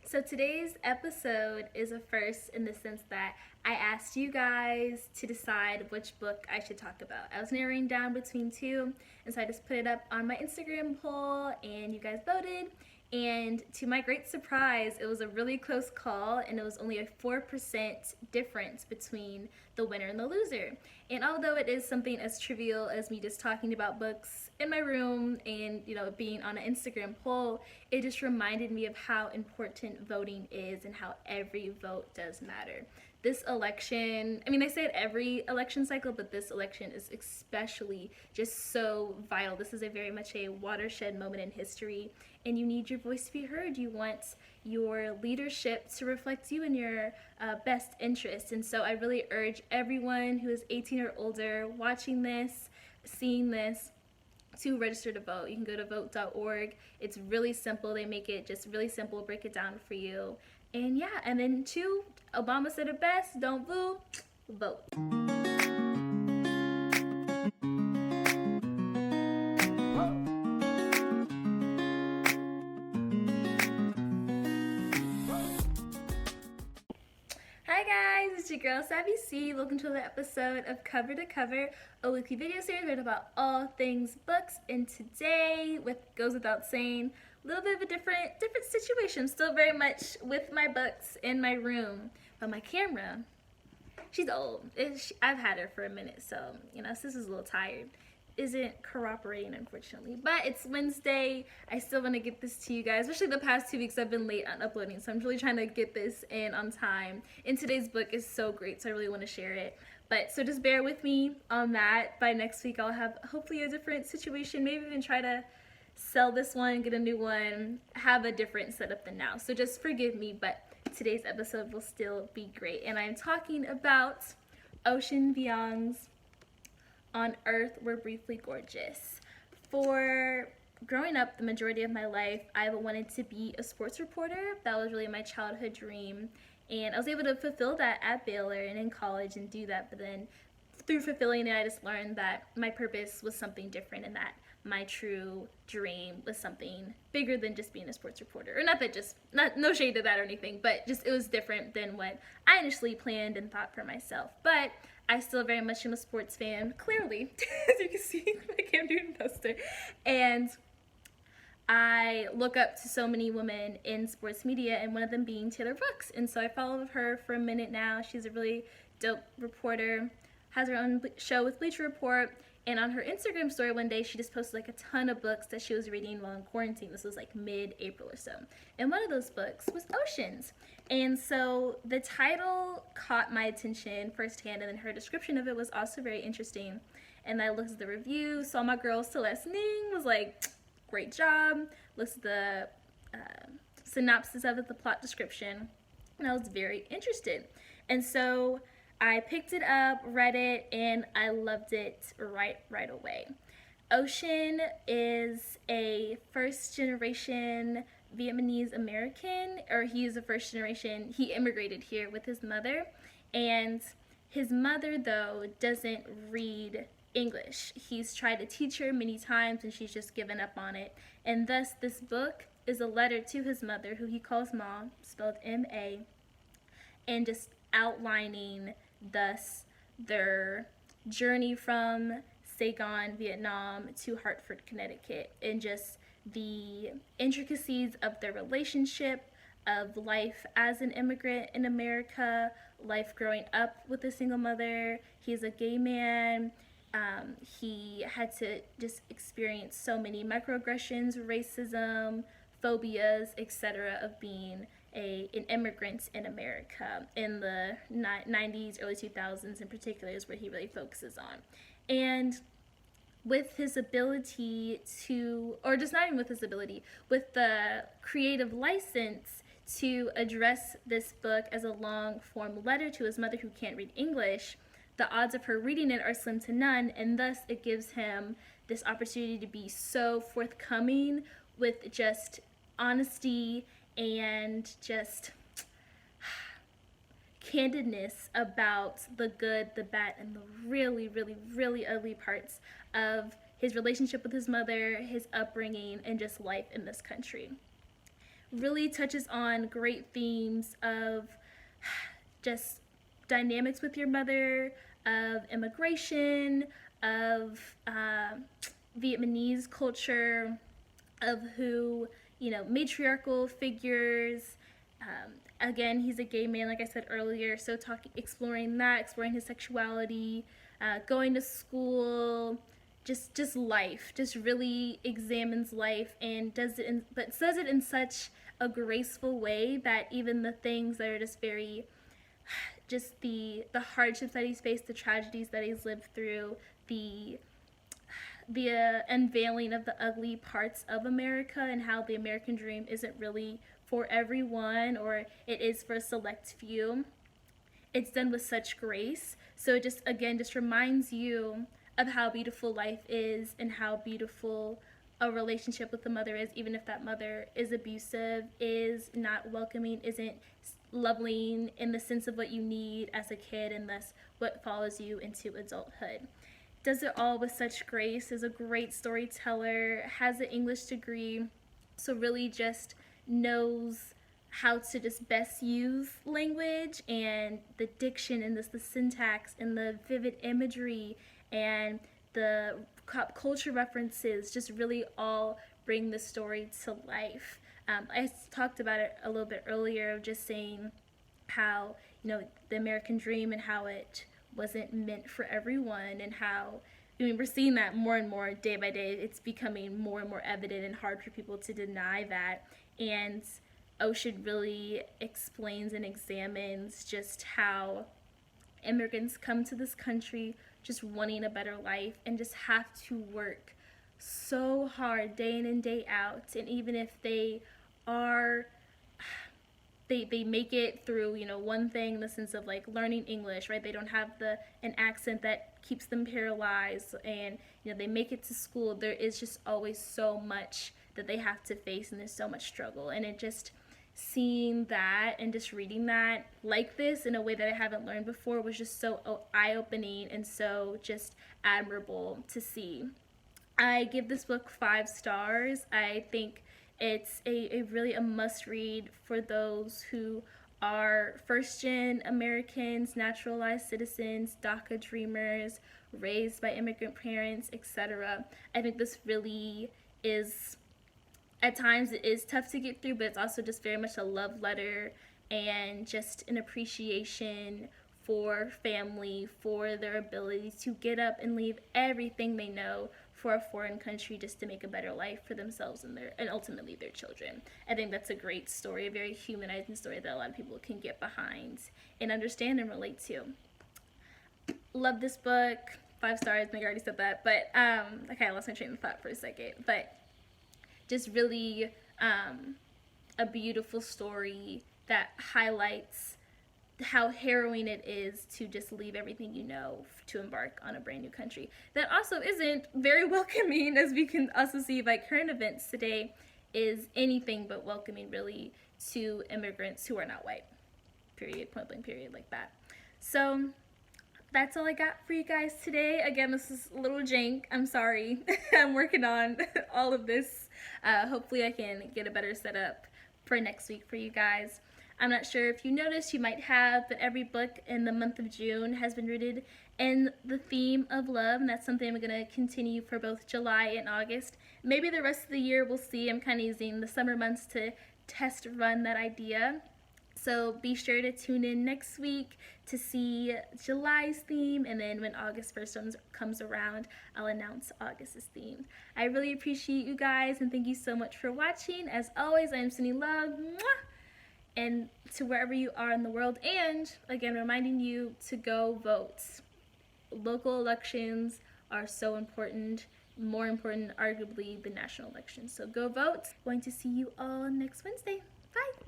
So today's episode is a first in the sense that I asked you guys to decide which book I should talk about. I was narrowing down between two, and so I just put it up on my Instagram poll, and you guys voted. And to my great surprise, it was a really close call, and it was only a 4% difference between the winner and the loser. And although it is something as trivial as me just talking about books in my room and, being on an Instagram poll, it just reminded me of how important voting is and how every vote does matter. This election, I say it every election cycle, but this election is especially just so vital. This is a very much a watershed moment in history, and you need your voice to be heard. You want your leadership to reflect you and your best interest. And so I really urge everyone who is 18 or older watching this, seeing this, to register to vote. You can go to vote.org. It's really simple. They make it just really simple, break it down for you. And yeah, and then two, Obama said it best, don't boo, vote. Hi guys, it's your girl Savvy C. Welcome to another episode of Cover to Cover, a weekly video series written about all things books. And today, goes without saying, a little bit of a different situation. Still very much with my books in my room, but my camera, she's old. I've had her for a minute, so sis is a little tired. Isn't cooperating, unfortunately, but it's Wednesday. I still want to get this to you guys, especially the past 2 weeks I've been late on uploading, so I'm really trying to get this in on time. And today's book is so great, so I really want to share it. But so just bear with me on that. By next week I'll have hopefully a different situation, maybe even try to sell this one, get a new one, have a different setup than now. So just forgive me, but today's episode will still be great. And I'm talking about Ocean Vuong's On Earth We're Briefly Gorgeous. For growing up, the majority of my life, I wanted to be a sports reporter. That was really my childhood dream. And I was able to fulfill that at Baylor and in college and do that. But then through fulfilling it, I just learned that my purpose was something different and that my true dream was something bigger than just being a sports reporter. Or no shade to that or anything, but just it was different than what I initially planned and thought for myself. But I still very much am a sports fan, clearly, as you can see, my Cam Newton poster. And I look up to so many women in sports media, and one of them being Taylor Brooks. And so I followed her for a minute now. She's a really dope reporter, has her own show with Bleacher Report. And on her Instagram story one day, she just posted like a ton of books that she was reading while in quarantine. This was like mid-April or so. And one of those books was Oceans. And so the title caught my attention firsthand, and then her description of it was also very interesting. And I looked at the review, saw my girl Celeste Ning, was like, great job. Looked at the synopsis of it, the plot description, and I was very interested. And so I picked it up, read it, and I loved it right away. Ocean is a first-generation Vietnamese American, or he's a first-generation, he immigrated here with his mother, and his mother, though, doesn't read English. He's tried to teach her many times, and she's just given up on it, and thus this book is a letter to his mother, who he calls Ma, spelled M-A, and just outlining thus their journey from Saigon, Vietnam to Hartford, Connecticut, and just the intricacies of their relationship, of life as an immigrant in America, life growing up with a single mother. He's a gay man. He had to just experience so many microaggressions, racism, phobias, etc. of being an immigrant in America in the 90s, early 2000s in particular is where he really focuses on. And with his ability to, or just not even with his ability, with the creative license to address this book as a long form letter to his mother who can't read English, the odds of her reading it are slim to none, and thus it gives him this opportunity to be so forthcoming with just honesty and just candidness about the good, the bad, and the really ugly parts of his relationship with his mother, his upbringing, and just life in this country. really touches on great themes of just dynamics with your mother, of immigration, of Vietnamese culture, of who, matriarchal figures. Again, he's a gay man, like I said earlier, so exploring that, exploring his sexuality, going to school, just life, just really examines life and does it, but says it in such a graceful way that even the things that are just very, just the hardships that he's faced, the tragedies that he's lived through, the unveiling of the ugly parts of America and how the American dream isn't really for everyone, or it is for a select few. It's done with such grace. So it just reminds you of how beautiful life is and how beautiful a relationship with the mother is, even if that mother is abusive, is not welcoming, isn't loving in the sense of what you need as a kid, and thus what follows you into adulthood. Does it all with such grace, is a great storyteller, has an English degree, so really just knows how to just best use language and the diction and the syntax and the vivid imagery and the pop culture references just really all bring the story to life. I talked about it a little bit earlier of just saying how, the American dream and how it wasn't meant for everyone, and how, we're seeing that more and more day by day. It's becoming more and more evident and hard for people to deny that. And Ocean really explains and examines just how immigrants come to this country just wanting a better life and just have to work so hard day in and day out. And even if they make it through, one thing in the sense of like learning English, right? They don't have an accent that keeps them paralyzed, and they make it to school. There is just always so much that they have to face, and there's so much struggle. And it just seeing that and just reading that like this in a way that I haven't learned before was just so eye-opening and so just admirable to see. I give this book 5 stars. I think it's a really a must-read for those who are first-gen Americans, naturalized citizens, DACA dreamers, raised by immigrant parents, etc. I think this really is, at times it is tough to get through, but it's also just very much a love letter and just an appreciation for family, for their ability to get up and leave everything they know for a foreign country just to make a better life for themselves and ultimately their children. I think that's a great story, a very humanizing story that a lot of people can get behind and understand and relate to. Love this book. 5 stars. I think I already said that, but I kind of lost my train of thought for a second. But just really a beautiful story that highlights how harrowing it is to just leave everything you know to embark on a brand new country that also isn't very welcoming, as we can also see by current events today, is anything but welcoming really to immigrants who are not white. Period. Point blank period, like that. So that's all I got for you guys today. Again, this is a little jank. I'm sorry. I'm working on all of this. Hopefully I can get a better setup for next week for you guys. I'm not sure if you noticed, you might have, but every book in the month of June has been rooted in the theme of love, and that's something I'm going to continue for both July and August. Maybe the rest of the year, we'll see. I'm kind of using the summer months to test run that idea. So be sure to tune in next week to see July's theme, and then when August 1st comes around, I'll announce August's theme. I really appreciate you guys, and thank you so much for watching. As always, I am sending love. Mwah! And to wherever you are in the world, and again reminding you to go vote. Local elections are so important, more important arguably than national elections. So go vote. Going to see you all next Wednesday. Bye.